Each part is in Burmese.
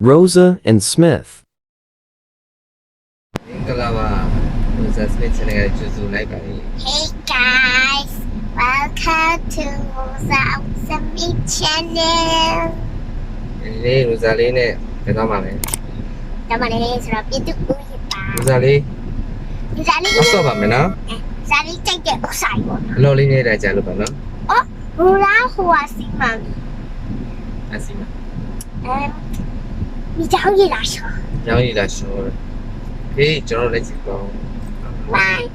Rosa and Smith. Rosa Smith channel Hey guys, welcome to Rosa Smith channel. Rosa လေးနဲ့ကြတော့မှာလေ ဒါမှလည်းဆိုတော့ပြတူဦးရပါ Rosa လေး ဒီစားလေး အဆော့ပါမယ်နော် စားလေးကြိုက်တဲ့ဥဆိုင်ပေါ့ အလော်လေးနဲ့တိုင်ကြလို့ပါနော် အော်ဘူလာဟိုအစီမံ အစီမ ဒီကြောင်ရလာရှော ရောင်းရည်လာရှော်ဟေးကျွန်တော်လည်းကြည့်ပါဦး Bye.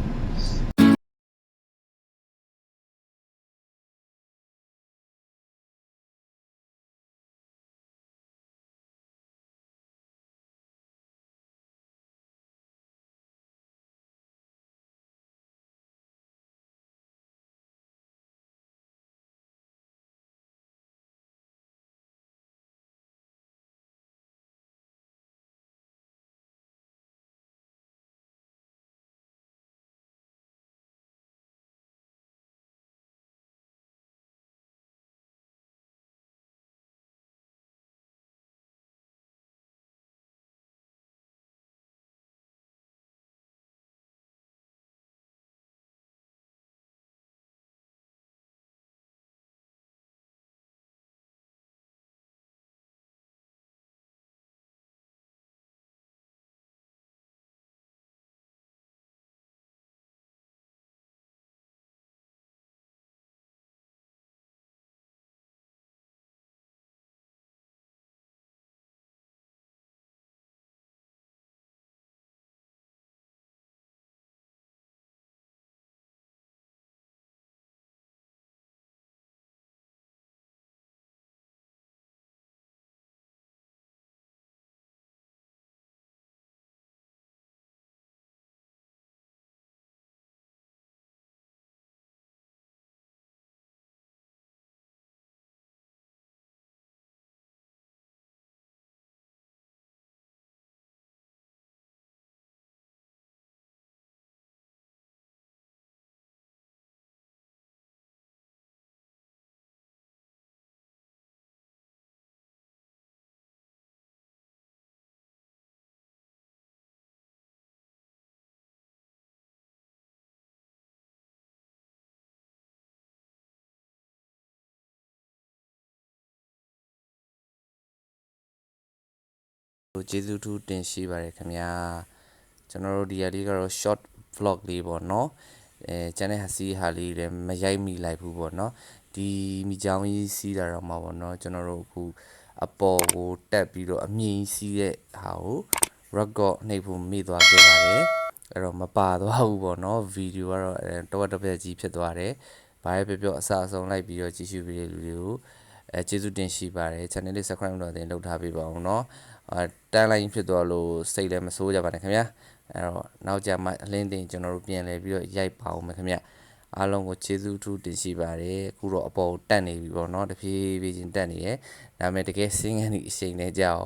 Jesu to တင်ရှိပါတယ်ခင်ဗျာကျွန်တော်တို့ဒီရလေးကတော့ short vlog လေးပေါ့နော်ကျန်တဲ့ဟာစီးဟာလေးလည်းမရိုက်မိလိုက်ဘူးပေါ့နော်ဒီမိချောင်းကြီးစီးတာတော့မှာပေါ့နော်ကျွန်တော်တို့အခုအပေါ်ကိုတက်ပြီးတော့အမြင့်စီးတဲ့ဟာကို record နှိပ်ဖို့မေ့သွားခဲ့ပါတယ်အဲ့တော့မပါသွားဘူးပေါ့နော်ဗီဒီယိုကတော့တဝက်တစ်ပတ်ကြီးဖြစ်သွားတယ်ဘာပဲပြောအစအဆုံးလိုက်ပြီးတော့ကြည့်ရှုပေးတဲ့လူတွေကိုကျေးဇူးတင်ရှိပါတယ် channel လေး subscribe လုပ်တဲ့လုပ်ထားပေးပါအောင်နော်တန်းလိုက်ဖြစ်သွားလို့စိတ်လည်းမဆိုးကြပါနဲ့ခင်ဗျာအဲ့တော့နောက်ကြမှာအလင်းတင်ကျွန်တော်တို့ပြန်လဲပြီးတော့ရိုက်ပါအောင်မယ်ခင်ဗျာအားလုံးကိုကျေးဇူးထူးတင်ရှိပါတယ်အခုတော့အပေါ်တက်နေပြီပေါ့နော်တဖြည်းဖြည်းချင်းတက်နေရယ်ဒါပေမဲ့တကယ်စင်းငန်းဒီအချိန်နဲ့ကြာရော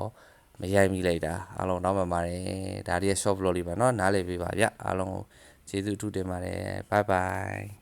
မရိုက်မိလိုက်တာအားလုံးတော့မှပါတယ်ဒါလေး short vlog လေးပါနော်နားလည်ပေးပါဗျအားလုံးကိုကျေးဇူးထူးတင်ပါတယ် bye bye